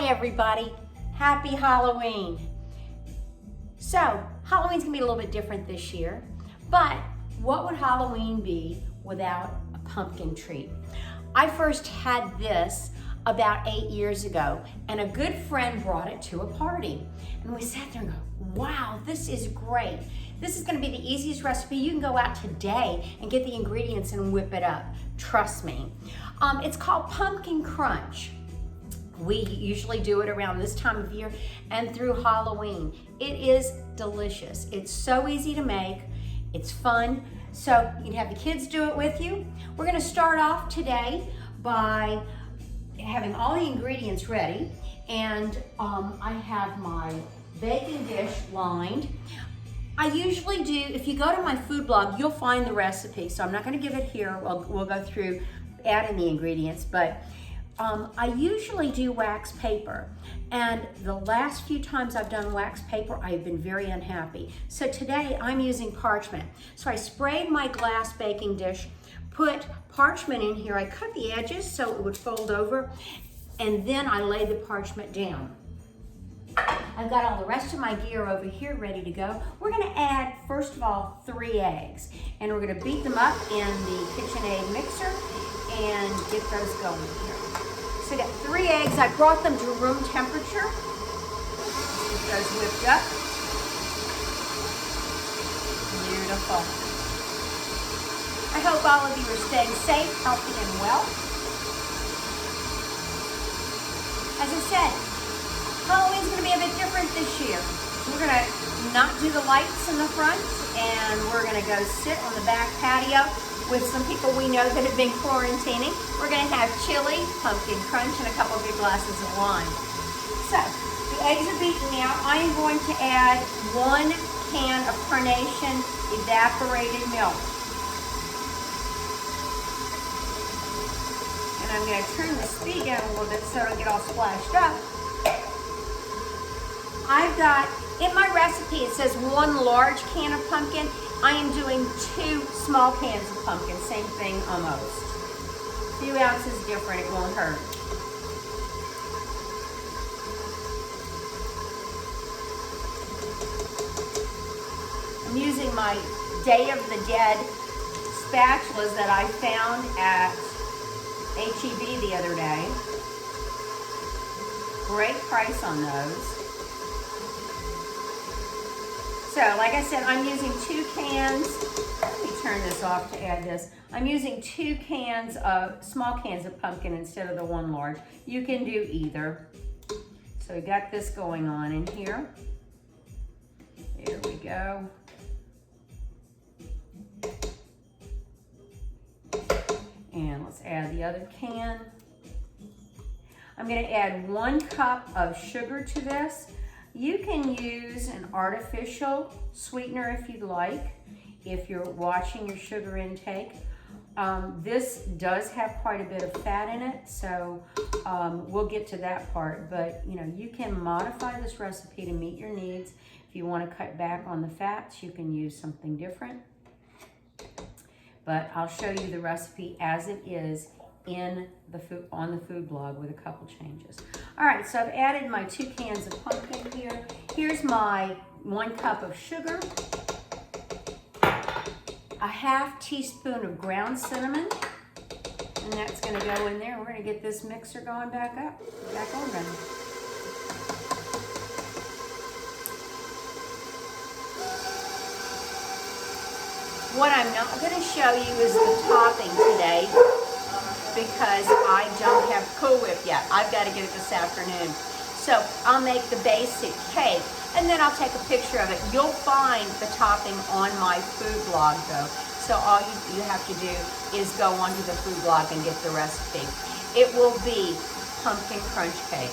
Hi everybody, happy Halloween. So, Halloween's gonna be a little bit different this year, but what would Halloween be without a pumpkin treat? I first had this about 8 years ago, and a good friend brought it to a party. And we sat there and go, wow, this is great. This is gonna be the easiest recipe. You can go out today and get the ingredients and whip it up. Trust me. It's called Pumpkin Crunch. We usually do it around this time of year and through Halloween. It is delicious. It's so easy to make. It's fun. So you can have the kids do it with you. We're gonna start off today by having all the ingredients ready. And I have my baking dish lined. I usually do, if you go to my food blog, you'll find the recipe. So I'm not gonna give it here. We'll go through adding the ingredients, but I usually do wax paper, and the last few times I've done wax paper, I've been very unhappy. So today I'm using parchment. So I sprayed my glass baking dish, put parchment in here. I cut the edges so it would fold over, and then I laid the parchment down. I've got all the rest of my gear over here ready to go. We're gonna add, first of all, 3 eggs, and we're gonna beat them up in the KitchenAid mixer and get those going here. So I got 3 eggs. I brought them to room temperature. Get those whipped up. Beautiful. I hope all of you are staying safe, healthy, and well. As I said, Halloween's gonna be a bit different this year. We're gonna not do the lights in the front, and we're gonna go sit on the back patio with some people we know that have been quarantining. We're gonna have chili, pumpkin crunch, and a couple of big glasses of wine. So, the eggs are beaten now. I am going to add 1 can of Carnation evaporated milk. And I'm gonna turn the speed down a little bit so I don't get all splashed up. I've got, in my recipe, it says 1 large can of pumpkin. I am doing 2 small cans of pumpkin, same thing almost. A few ounces different, it won't hurt. I'm using my Day of the Dead spatulas that I found at H-E-B the other day. Great price on those. So, like I said, I'm using 2 cans. Let me turn this off to add this. I'm using 2 cans of, small cans of pumpkin instead of the 1 large. You can do either. So we got this going on in here. There we go. And let's add the other can. I'm gonna add 1 cup of sugar to this. You can use an artificial sweetener if you'd like, if you're watching your sugar intake. This does have quite a bit of fat in it, so we'll get to that part. But you know, you can modify this recipe to meet your needs. If you want to cut back on the fats, you can use something different. But I'll show you the recipe as it is in the food, on the food blog with a couple changes. All right, so I've added my 2 cans of pumpkin here. Here's my 1 cup of sugar, a ½ teaspoon of ground cinnamon, and that's gonna go in there. We're gonna get this mixer going back on running. What I'm not gonna show you is the topping today, because I don't have Cool Whip yet. I've got to get it this afternoon. So I'll make the basic cake, and then I'll take a picture of it. You'll find the topping on my food blog though. So all you have to do is go onto the food blog and get the recipe. It will be pumpkin crunch cake.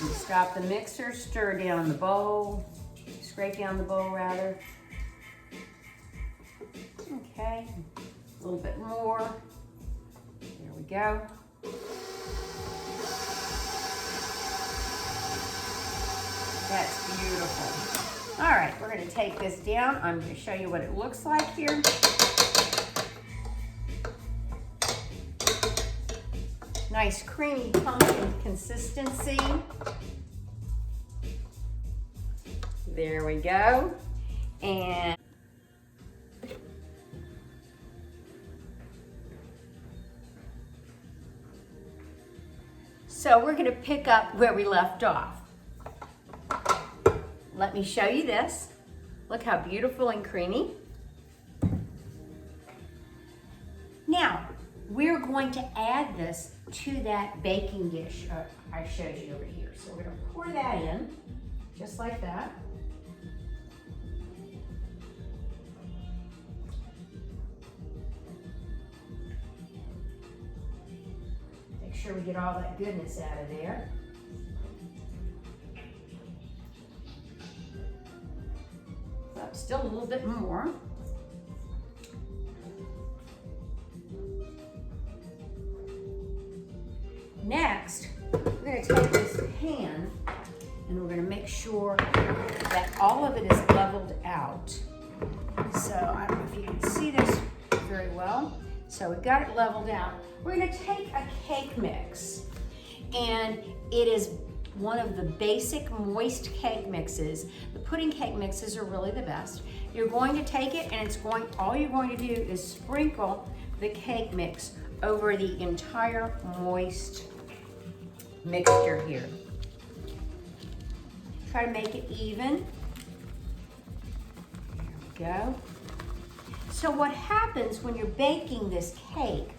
You stop the mixer, stir down the bowl, scrape down the bowl rather. Okay, a little bit more. There we go. That's beautiful. All right, we're gonna take this down. I'm gonna show you what it looks like here. nice creamy pumpkin consistency. There we go. And so we're gonna pick up where we left off. Let me show you this. Look how beautiful and creamy. Now, we're going to add this to that baking dish I showed you over here. So we're gonna pour that in, just like that. Make sure we get all that goodness out of there. Up still a little bit more. Next, we're going to take this pan and we're going to make sure that all of it is leveled out. So I don't know if you can see this very well. So we've got it leveled out. We're going to take a cake mix, and it is one of the basic moist cake mixes. The pudding cake mixes are really the best. You're going to take it, and all you're going to do is sprinkle the cake mix over the entire moist mixture here. Try to make it even. There we go. So what happens when you're baking this cake,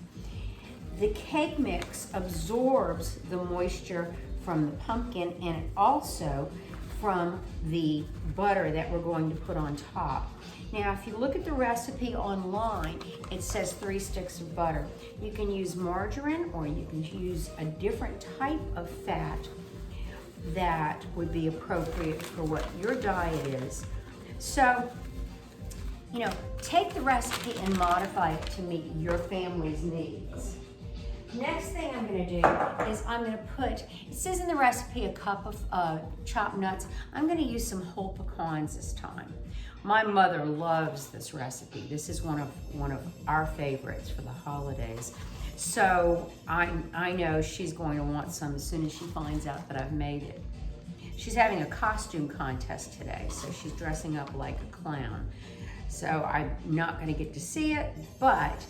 the cake mix absorbs the moisture from the pumpkin and also from the butter that we're going to put on top. Now, if you look at the recipe online, it says 3 sticks of butter. You can use margarine or you can use a different type of fat that would be appropriate for what your diet is. So, you know, take the recipe and modify it to meet your family's needs. Next thing I'm going to do is I'm going to put, it says in the recipe a cup of chopped nuts. I'm going to use some whole pecans this time. My mother loves this recipe. This is one of our favorites for the holidays. So I know she's going to want some as soon as she finds out that I've made it. She's having a costume contest today, so she's dressing up like a clown. So I'm not going to get to see it, but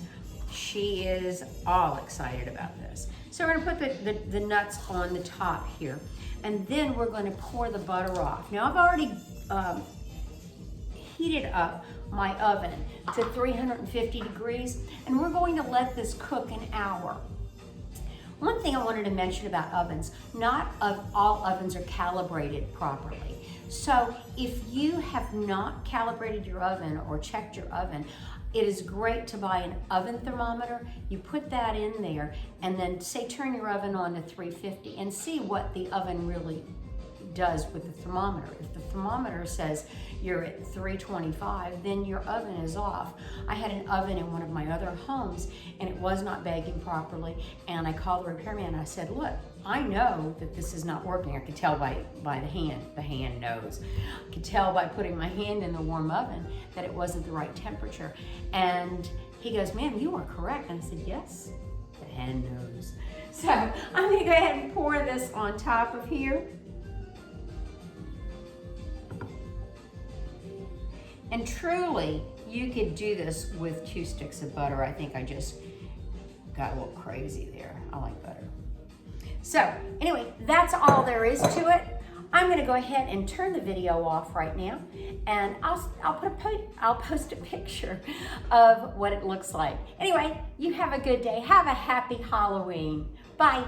she is all excited about this. So we're going to put the nuts on the top here, and then we're going to pour the butter off. Now I've already heated up my oven to 350 degrees, and we're going to let this cook an hour. One thing I wanted to mention about ovens, not all ovens are calibrated properly. So if you have not calibrated your oven or checked your oven, it is great to buy an oven thermometer. You put that in there and then say turn your oven on to 350 and see what the oven really does with the thermometer. If the thermometer says you're at 325, then your oven is off. I had an oven in one of my other homes and it was not baking properly, and I called the repairman and I said, look, I know that this is not working. I could tell by the hand knows. I could tell by putting my hand in the warm oven that it wasn't the right temperature. And he goes, ma'am, you are correct. And I said, yes, the hand knows. So I'm gonna go ahead and pour this on top of here. And truly, you could do this with 2 sticks of butter. I think I just got a little crazy there. I like butter. So anyway, that's all there is to it. I'm gonna go ahead and turn the video off right now, and I'll post a picture of what it looks like. Anyway, you have a good day. Have a happy Halloween. Bye.